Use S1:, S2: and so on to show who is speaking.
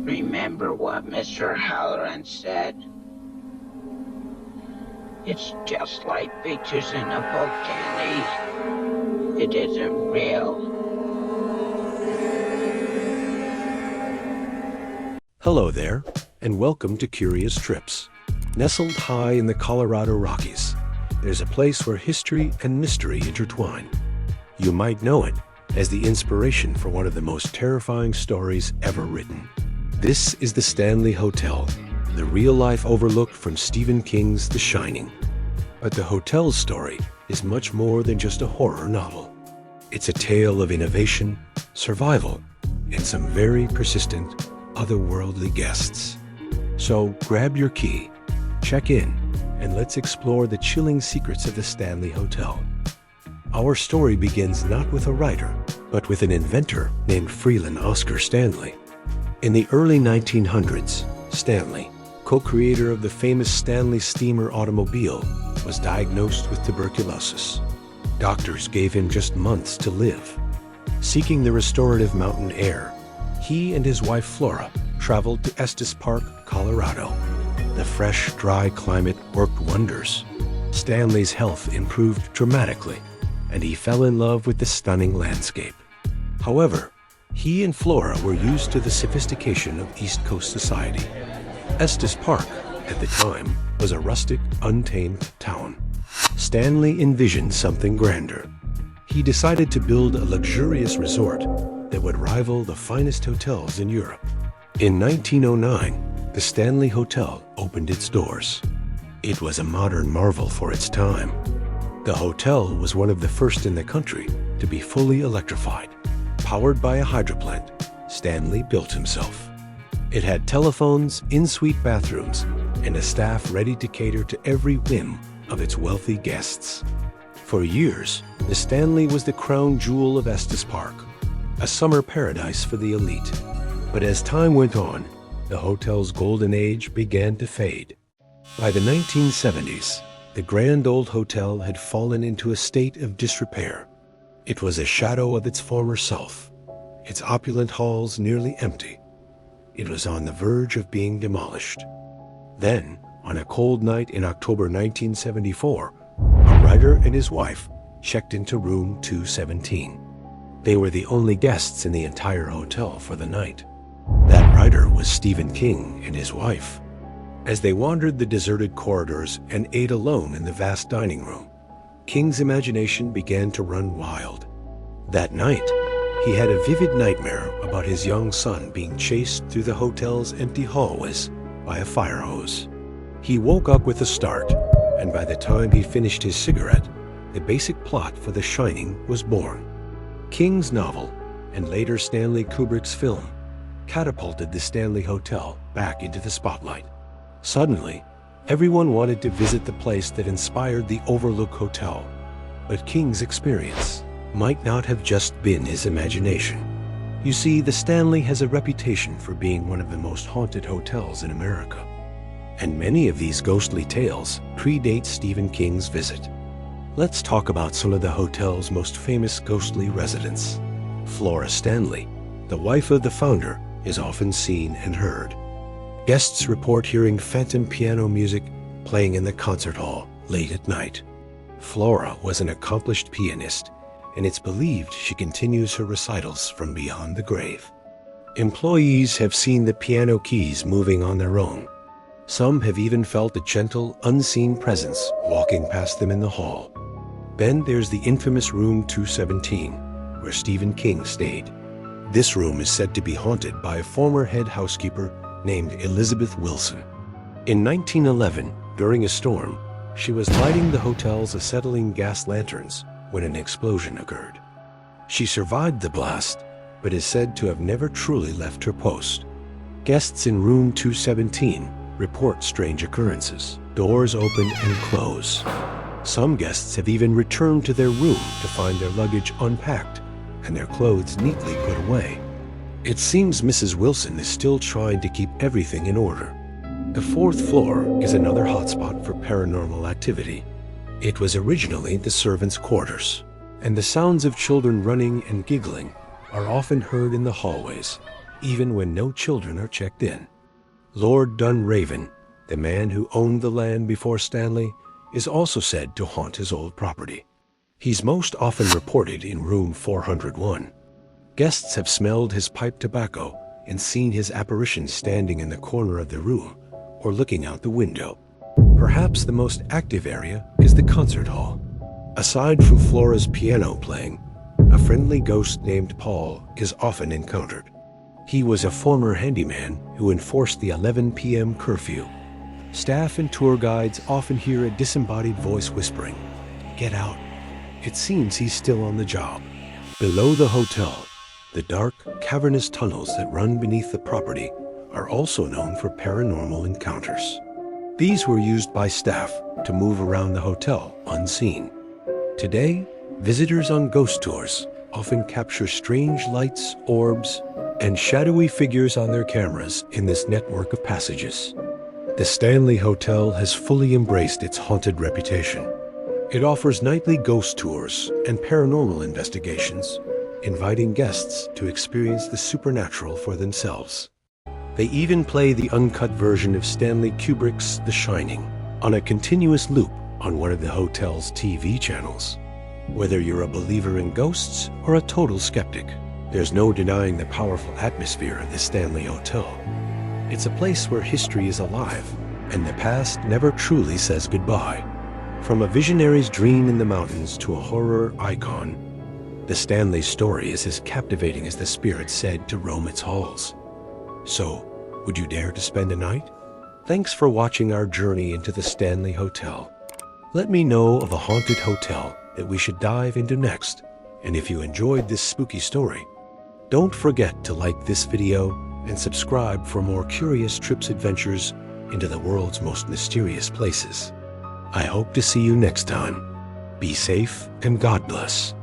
S1: Remember what Mr. Halloran said? It's just like pictures in a book, Danny. It isn't real.
S2: Hello there, and welcome to Curious Trips. Nestled high in the Colorado Rockies, there's a place where history and mystery intertwine. You might know it as the inspiration for one of the most terrifying stories ever written. This is the Stanley Hotel, the real-life overlook from Stephen King's The Shining. But the hotel's story is much more than just a horror novel. It's a tale of innovation, survival, and some very persistent, otherworldly guests. So grab your key, check in, and let's explore the chilling secrets of the Stanley Hotel. Our story begins not with a writer, but with an inventor named Freeland Oscar Stanley. In the early 1900s, Stanley, co-creator of the famous Stanley steamer automobile, was diagnosed with tuberculosis. Doctors gave him just months to live. Seeking the restorative mountain air, he and his wife Flora traveled to Estes Park, Colorado. The fresh, dry climate worked wonders. Stanley's health improved dramatically, and he fell in love with the stunning landscape. However, he and Flora were used to the sophistication of East Coast society. Estes Park, at the time, was a rustic, untamed town. Stanley envisioned something grander. He decided to build a luxurious resort that would rival the finest hotels in Europe. In 1909, the Stanley Hotel opened its doors. It was a modern marvel for its time. The hotel was one of the first in the country to be fully electrified. Powered by a hydroplant, Stanley built himself. It had telephones, en-suite bathrooms, and a staff ready to cater to every whim of its wealthy guests. For years, the Stanley was the crown jewel of Estes Park, a summer paradise for the elite. But as time went on, the hotel's golden age began to fade. By the 1970s, the grand old hotel had fallen into a state of disrepair. It was a shadow of its former self, its opulent halls nearly empty. It was on the verge of being demolished. Then, on a cold night in October 1974, a writer and his wife checked into room 217. They were the only guests in the entire hotel for the night. That writer was Stephen King and his wife. As they wandered the deserted corridors and ate alone in the vast dining room, King's imagination began to run wild. That night, he had a vivid nightmare about his young son being chased through the hotel's empty hallways by a fire hose. He woke up with a start, and by the time he finished his cigarette, the basic plot for The Shining was born. King's novel, and later Stanley Kubrick's film, catapulted the Stanley Hotel back into the spotlight. Suddenly, everyone wanted to visit the place that inspired the Overlook Hotel. But King's experience might not have just been his imagination. You see, the Stanley has a reputation for being one of the most haunted hotels in America. And many of these ghostly tales predate Stephen King's visit. Let's talk about some of the hotel's most famous ghostly residents. Flora Stanley, the wife of the founder, is often seen and heard. Guests report hearing phantom piano music playing in the concert hall late at night. Flora was an accomplished pianist, and it's believed she continues her recitals from beyond the grave. Employees have seen the piano keys moving on their own. Some have even felt a gentle, unseen presence walking past them in the hall. Then there's the infamous room 217, where Stephen King stayed. This room is said to be haunted by a former head housekeeper named Elizabeth Wilson. In 1911, during a storm, she was lighting the hotel's acetylene gas lanterns when an explosion occurred. She survived the blast, but is said to have never truly left her post. Guests in room 217 report strange occurrences. Doors open and close. Some guests have even returned to their room to find their luggage unpacked and their clothes neatly put away. It seems Mrs. Wilson is still trying to keep everything in order. The fourth floor is another hotspot for paranormal activity. It was originally the servants' quarters, and the sounds of children running and giggling are often heard in the hallways, even when no children are checked in. Lord Dunraven, the man who owned the land before Stanley, is also said to haunt his old property. He's most often reported in room 401. Guests have smelled his pipe tobacco and seen his apparition standing in the corner of the room or looking out the window. Perhaps the most active area is the concert hall. Aside from Flora's piano playing, a friendly ghost named Paul is often encountered. He was a former handyman who enforced the 11 p.m. curfew. Staff and tour guides often hear a disembodied voice whispering, "Get out." It seems he's still on the job. Below the hotel, the dark, cavernous tunnels that run beneath the property are also known for paranormal encounters. These were used by staff to move around the hotel unseen. Today, visitors on ghost tours often capture strange lights, orbs, and shadowy figures on their cameras in this network of passages. The Stanley Hotel has fully embraced its haunted reputation. It offers nightly ghost tours and paranormal investigations, inviting guests to experience the supernatural for themselves. They even play the uncut version of Stanley Kubrick's The Shining on a continuous loop on one of the hotel's TV channels. Whether you're a believer in ghosts or a total skeptic, there's no denying the powerful atmosphere of the Stanley Hotel. It's a place where history is alive, and the past never truly says goodbye. From a visionary's dream in the mountains to a horror icon, the Stanley story is as captivating as the spirit said to roam its halls. So, would you dare to spend a night? Thanks for watching our journey into the Stanley Hotel. Let me know of a haunted hotel that we should dive into next, and if you enjoyed this spooky story, don't forget to like this video and subscribe for more Curious Trips adventures into the world's most mysterious places. I hope to see you next time. Be safe and God bless.